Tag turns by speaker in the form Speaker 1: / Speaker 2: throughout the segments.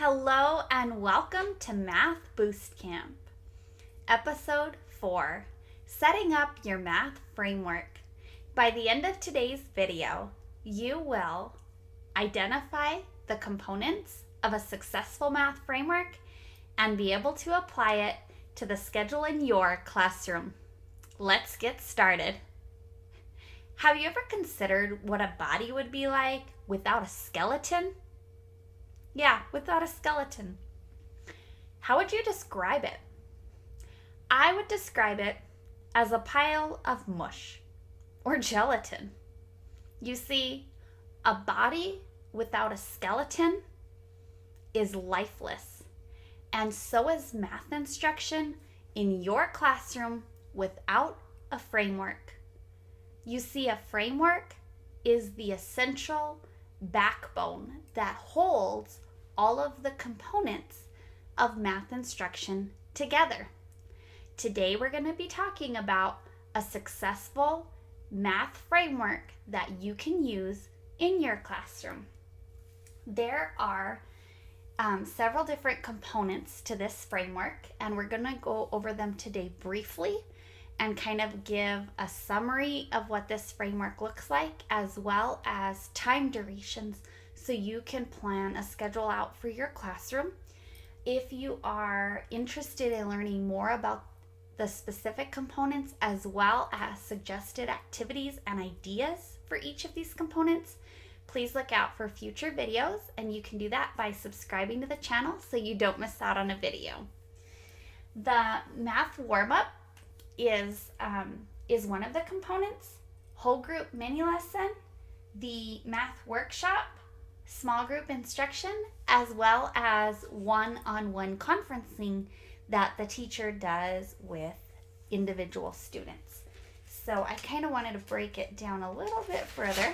Speaker 1: Hello and welcome to Math Boost Camp. Episode 4, Setting Up Your Math Framework. By the end of today's video, you will identify the components of a successful math framework and be able to apply it to the schedule in your classroom. Let's get started. Have you ever considered what a body would be like without a skeleton? Yeah, without a skeleton. How would you describe it? I would describe it as a pile of mush or gelatin. You see, a body without a skeleton is lifeless, and so is math instruction in your classroom without a framework. You see, a framework is the essential backbone that holds all of the components of math instruction together. Today we're going to be talking about a successful math framework that you can use in your classroom. There are several different components to this framework, and we're going to go over them today briefly and kind of give a summary of what this framework looks like, as well as time durations, so you can plan a schedule out for your classroom. If you are interested in learning more about the specific components, as well as suggested activities and ideas for each of these components, please look out for future videos, and you can do that by subscribing to the channel so you don't miss out on a video. The math warm-up is one of the components. Whole group mini lesson, the math workshop, small group instruction, as well as one-on-one conferencing that the teacher does with individual students. So I kind of wanted to break it down a little bit further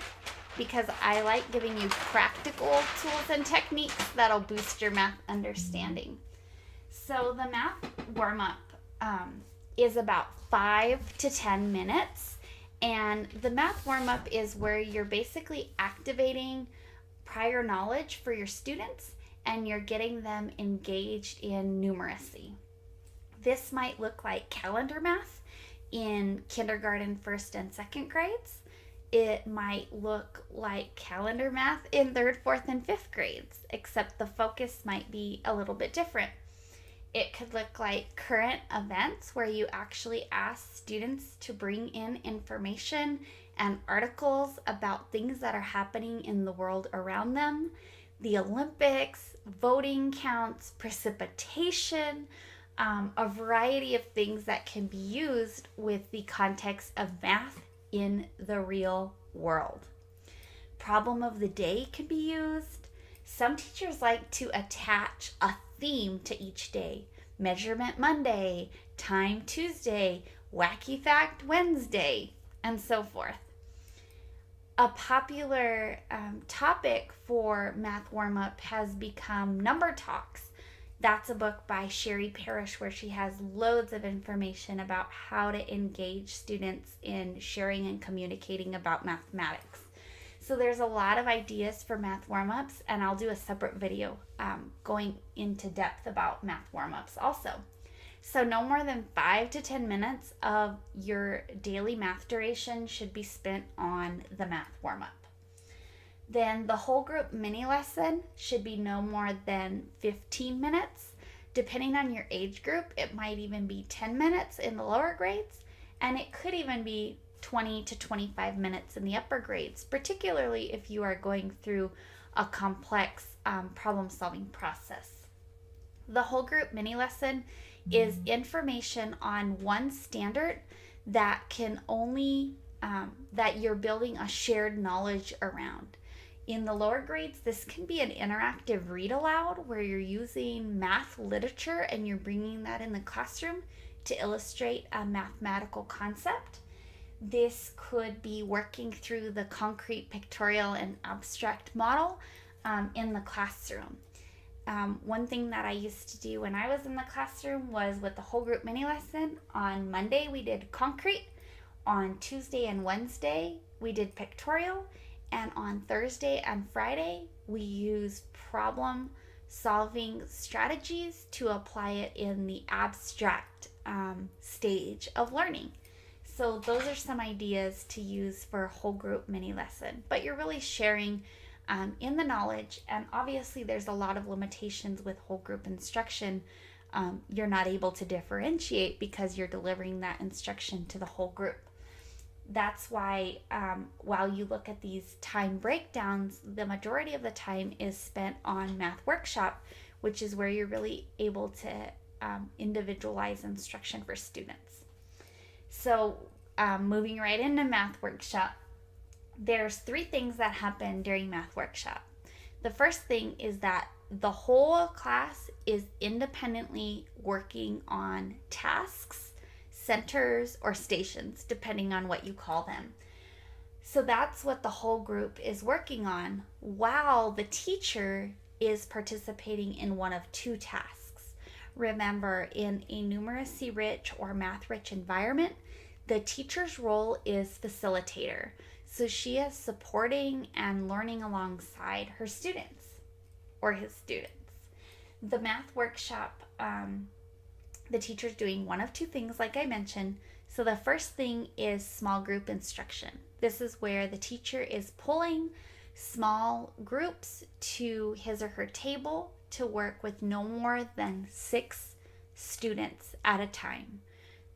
Speaker 1: because I like giving you practical tools and techniques that'll boost your math understanding. So the math warm-up is about 5 to 10 minutes, and the math warm-up is where you're basically activating prior knowledge for your students and you're getting them engaged in numeracy. This might look like calendar math in kindergarten, first and second grades. It might look like calendar math in third, fourth, and fifth grades, except the focus might be a little bit different. It could look like current events where you actually ask students to bring in information and articles about things that are happening in the world around them, the Olympics, voting counts, precipitation, a variety of things that can be used with the context of math in the real world. Problem of the day can be used. Some teachers like to attach a theme to each day. Measurement Monday, Time Tuesday, Wacky Fact Wednesday, and so forth. A popular topic for Math Warm-Up has become Number Talks. That's a book by Sherry Parrish where she has loads of information about how to engage students in sharing and communicating about mathematics. So there's a lot of ideas for math warm-ups, and I'll do a separate video going into depth about math warm-ups also. So no more than 5 to 10 minutes of your daily math duration should be spent on the math warm-up. Then the whole group mini lesson should be no more than 15 minutes. Depending on your age group, it might even be 10 minutes in the lower grades, and it could even be 20 to 25 minutes in the upper grades, particularly if you are going through a complex problem-solving process. The whole group mini lesson is information on one standard that can only, that you're building a shared knowledge around. In the lower grades, this can be an interactive read aloud where you're using math literature and you're bringing that in the classroom to illustrate a mathematical concept. This could be working through the concrete, pictorial, and abstract model in the classroom. One thing that I used to do when I was in the classroom was with the whole group mini lesson. On Monday, we did concrete. On Tuesday and Wednesday, we did pictorial. And on Thursday and Friday, we used problem solving strategies to apply it in the abstract stage of learning. So those are some ideas to use for a whole group mini lesson, but you're really sharing in the knowledge, and obviously there's a lot of limitations with whole group instruction. You're not able to differentiate because you're delivering that instruction to the whole group. That's why while you look at these time breakdowns, the majority of the time is spent on math workshop, which is where you're really able to individualize instruction for students. So moving right into math workshop, there's 3 things that happen during math workshop. The first thing is that the whole class is independently working on tasks, centers, or stations, depending on what you call them. So that's what the whole group is working on, while the teacher is participating in one of 2 tasks. Remember, in a numeracy-rich or math-rich environment, the teacher's role is facilitator. So she is supporting and learning alongside her students or his students. The math workshop, the teacher's doing one of 2 things, like I mentioned. So the first thing is small group instruction. This is where the teacher is pulling small groups to his or her table to work with no more than 6 students at a time.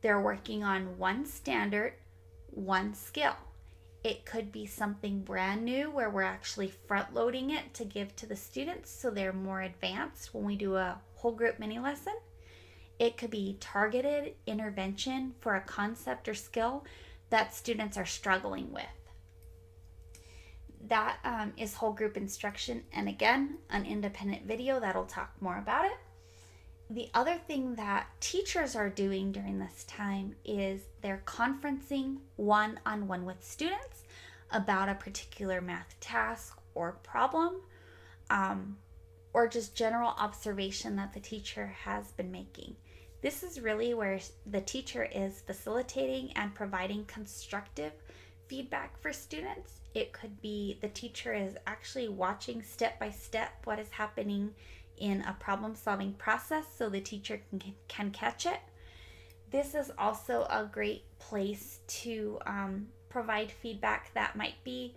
Speaker 1: They're working on one standard, one skill. It could be something brand new where we're actually front loading it to give to the students so they're more advanced when we do a whole group mini lesson. It could be targeted intervention for a concept or skill that students are struggling with. That is whole group instruction, and again, an independent video that'll talk more about it. The other thing that teachers are doing during this time is they're conferencing one-on-one with students about a particular math task or problem, or just general observation that the teacher has been making. This is really where the teacher is facilitating and providing constructive feedback for students. It could be the teacher is actually watching step by step what is happening in a problem-solving process so the teacher can catch it. This is also a great place to provide feedback that might be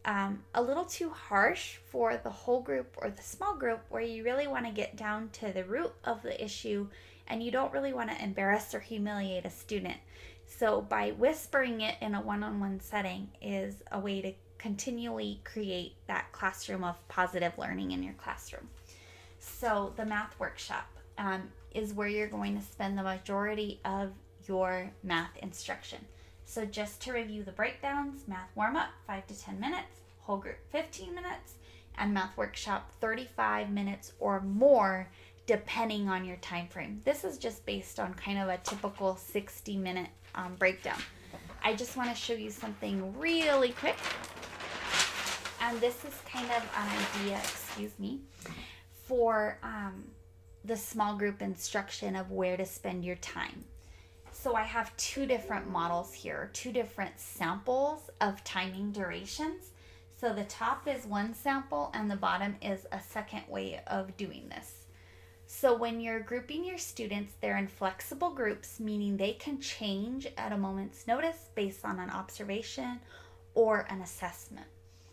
Speaker 1: a little too harsh for the whole group or the small group, where you really want to get down to the root of the issue and you don't really want to embarrass or humiliate a student. So by whispering it in a one-on-one setting is a way to continually create that classroom of positive learning in your classroom. So the math workshop is where you're going to spend the majority of your math instruction. So just to review the breakdowns, math warm-up 5 to 10 minutes, whole group 15 minutes, and math workshop 35 minutes or more depending on your time frame. This is just based on kind of a typical 60-minute breakdown. I just want to show you something really quick. And this is kind of an idea, for the small group instruction of where to spend your time. So I have 2 different models here, 2 different samples of timing durations. So the top is one sample and the bottom is a second way of doing this. So when you're grouping your students, they're in flexible groups, meaning they can change at a moment's notice based on an observation or an assessment.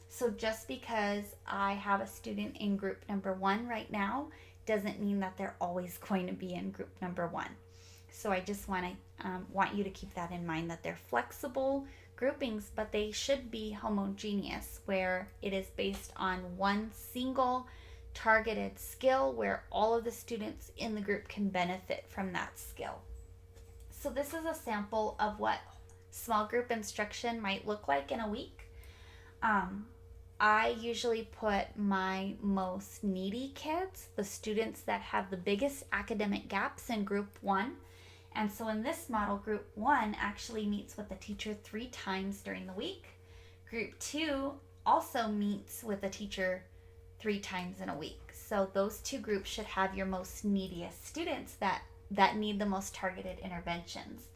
Speaker 1: So just because I have a student in group number 1 right now doesn't mean that they're always going to be in group number 1. So I just want you to keep that in mind, that they're flexible groupings, but they should be homogeneous, where it is based on one single targeted skill where all of the students in the group can benefit from that skill. So this is a sample of what small group instruction might look like in a week. I usually put my most needy kids, the students that have the biggest academic gaps, in group 1. And so in this model, group 1 actually meets with the teacher 3 times during the week. Group 2 also meets with the teacher 3 times in a week. So those 2 groups should have your most neediest students that need the most targeted interventions.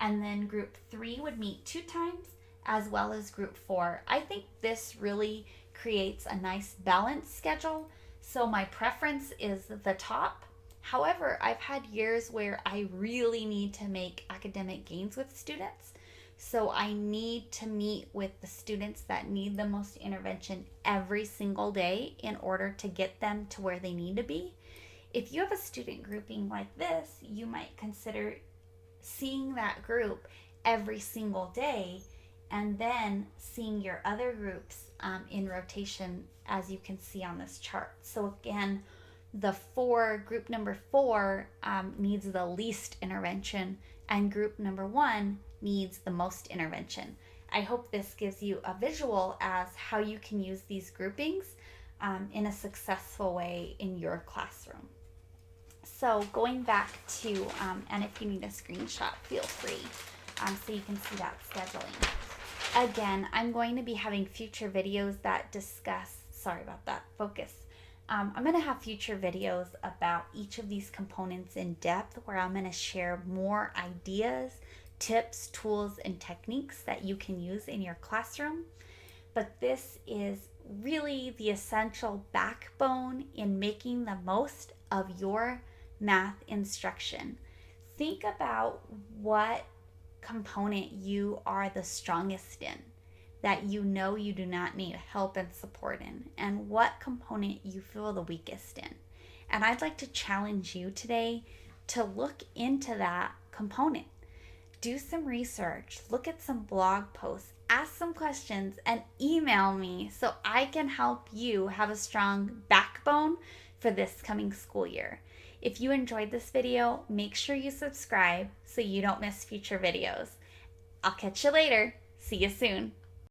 Speaker 1: And then group 3 would meet 2 times, as well as group 4. I think this really creates a nice balanced schedule So my preference is the top. However, I've had years where I really need to make academic gains with students. So I need to meet with the students that need the most intervention every single day in order to get them to where they need to be. If you have a student grouping like this, you might consider seeing that group every single day and then seeing your other groups in rotation, as you can see on this chart. So again, group number 4 needs the least intervention, and group number 1 needs the most intervention. I hope this gives you a visual as how you can use these groupings in a successful way in your classroom. So going back to, and if you need a screenshot, feel free, so you can see that scheduling. Again, I'm going to be having future videos that discuss, sorry about that, focus. I'm going to have future videos about each of these components in depth, where I'm going to share more ideas, tips, tools, and techniques that you can use in your classroom. But this is really the essential backbone in making the most of your math instruction. Think about what component you are the strongest in, that you know you do not need help and support in, and what component you feel the weakest in. And I'd like to challenge you today to look into that component. Do some research, look at some blog posts, ask some questions, and email me so I can help you have a strong backbone for this coming school year. If you enjoyed this video, make sure you subscribe so you don't miss future videos. I'll catch you later. See you soon.